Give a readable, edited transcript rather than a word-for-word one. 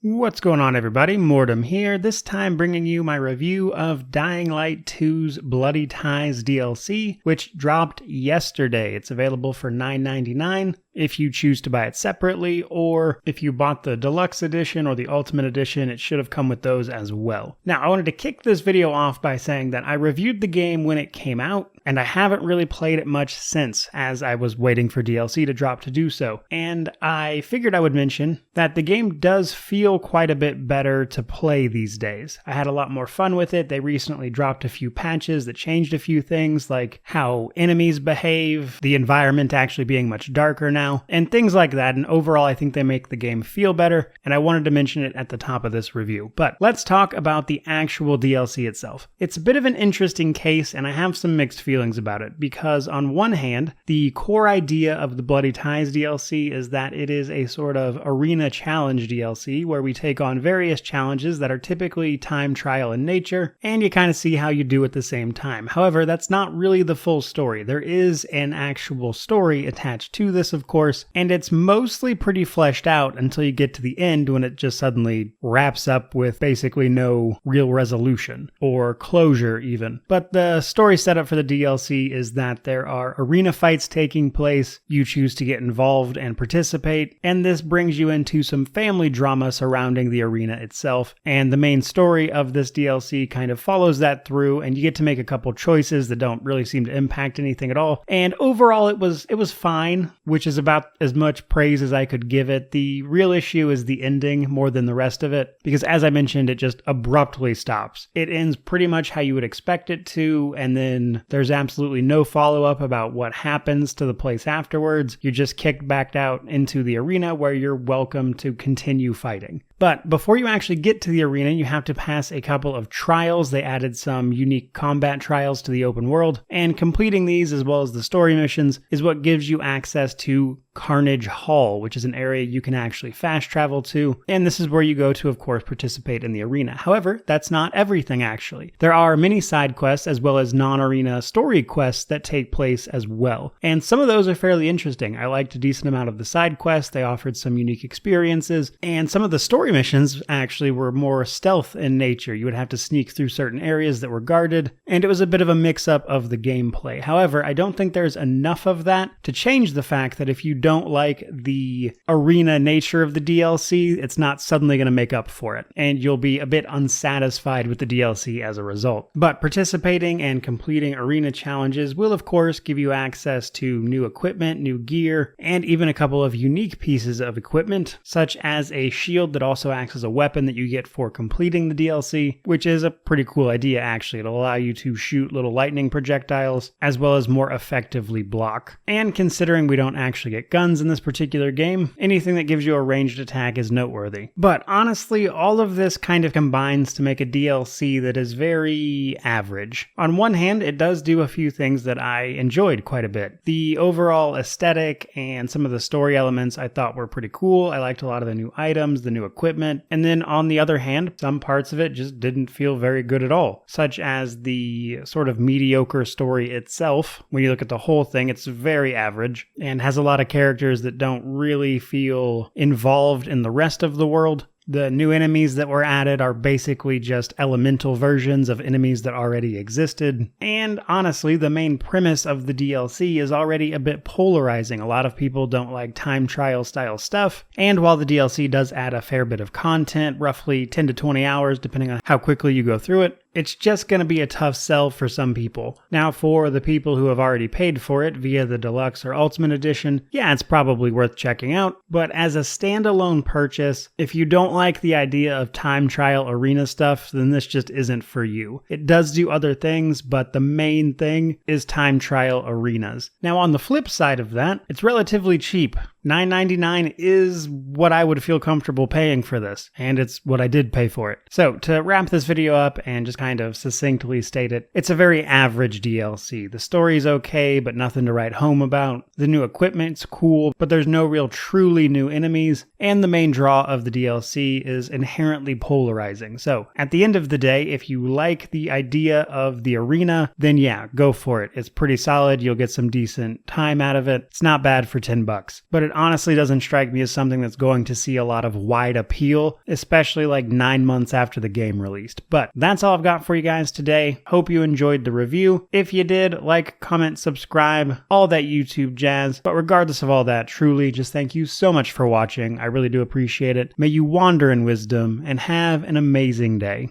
What's going on, everybody? Mortem here, this time bringing you my review of Dying Light 2's Bloody Ties DLC, which dropped yesterday. It's available for $9.99 if you choose to buy it separately, or if you bought the Deluxe Edition or the Ultimate Edition, it should have come with those as well. Now, I wanted to kick this video off by saying that I reviewed the game when it came out, and I haven't really played it much since, as I was waiting for DLC to drop to do so. And I figured I would mention that the game does feel quite a bit better to play these days. I had a lot more fun with it. They recently dropped a few patches that changed a few things, like how enemies behave, the environment actually being much darker now, and things like that. And overall, I think they make the game feel better, and I wanted to mention it at the top of this review. But let's talk about the actual DLC itself. It's a bit of an interesting case, and I have some mixed feelings about it, because on one hand, the core idea of the Bloody Ties DLC is that it is a sort of arena challenge DLC where we take on various challenges that are typically time trial in nature, and you kind of see how you do at the same time. However, that's not really the full story. There is an actual story attached to this, of course, and it's mostly pretty fleshed out until you get to the end, when it just suddenly wraps up with basically no real resolution or closure even. But the story setup for the DLC is that there are arena fights taking place, you choose to get involved and participate, and this brings you into some family drama surrounding the arena itself, and the main story of this DLC kind of follows that through, and you get to make a couple choices that don't really seem to impact anything at all. And overall, it was fine, which is about as much praise as I could give it. The real issue is the ending more than the rest of it, because as I mentioned, it just abruptly stops. It ends pretty much how you would expect it to, and then there's absolutely no follow-up about what happens to the place afterwards. You're just kicked back out into the arena where you're welcome to continue fighting. But before you actually get to the arena, you have to pass a couple of trials. They added some unique combat trials to the open world, and completing these as well as the story missions is what gives you access to Carnage Hall, which is an area you can actually fast travel to, and this is where you go to, of course, participate in the arena. However, that's not everything, actually. There are many side quests as well as non-arena story quests that take place as well, and some of those are fairly interesting. I liked a decent amount of the side quests. They offered some unique experiences, and some of the story missions actually were more stealth in nature. You would have to sneak through certain areas that were guarded, and it was a bit of a mix-up of the gameplay. However, I don't think there's enough of that to change the fact that if you don't like the arena nature of the DLC, it's not suddenly going to make up for it, and you'll be a bit unsatisfied with the DLC as a result. But participating and completing arena challenges will, of course, give you access to new equipment, new gear, and even a couple of unique pieces of equipment, such as a shield that also acts as a weapon that you get for completing the DLC, which is a pretty cool idea, actually. It'll allow you to shoot little lightning projectiles, as well as more effectively block. And considering we don't actually get guns in this particular game, anything that gives you a ranged attack is noteworthy. But honestly, all of this kind of combines to make a DLC that is very average. On one hand, it does do a few things that I enjoyed quite a bit. The overall aesthetic and some of the story elements I thought were pretty cool. I liked a lot of the new items, the new equipment, and then on the other hand, some parts of it just didn't feel very good at all, such as the sort of mediocre story itself. When you look at the whole thing, it's very average and has a lot of characters that don't really feel involved in the rest of the world. The new enemies that were added are basically just elemental versions of enemies that already existed. And honestly, the main premise of the DLC is already a bit polarizing. A lot of people don't like time trial style stuff. And while the DLC does add a fair bit of content, roughly 10 to 20 hours, depending on how quickly you go through it, it's just going to be a tough sell for some people. Now, for the people who have already paid for it via the Deluxe or Ultimate Edition, yeah, it's probably worth checking out. But as a standalone purchase, if you don't like the idea of time trial arena stuff, then this just isn't for you. It does do other things, but the main thing is time trial arenas. Now, on the flip side of that, it's relatively cheap. $9.99 is what I would feel comfortable paying for this, and it's what I did pay for it. So to wrap this video up and just kind of succinctly state it, it's a very average DLC. The story's okay, but nothing to write home about. The new equipment's cool, but there's no real truly new enemies, and the main draw of the DLC is inherently polarizing. So at the end of the day, if you like the idea of the arena, then yeah, go for it. It's pretty solid. You'll get some decent time out of it. It's not bad for $10, but it honestly doesn't strike me as something that's going to see a lot of wide appeal, especially like 9 months after the game released. But that's all I've got for you guys today. Hope you enjoyed the review. If you did, like, comment, subscribe, all that YouTube jazz. But regardless of all that, truly just thank you so much for watching. I really do appreciate it. May you wander in wisdom and have an amazing day.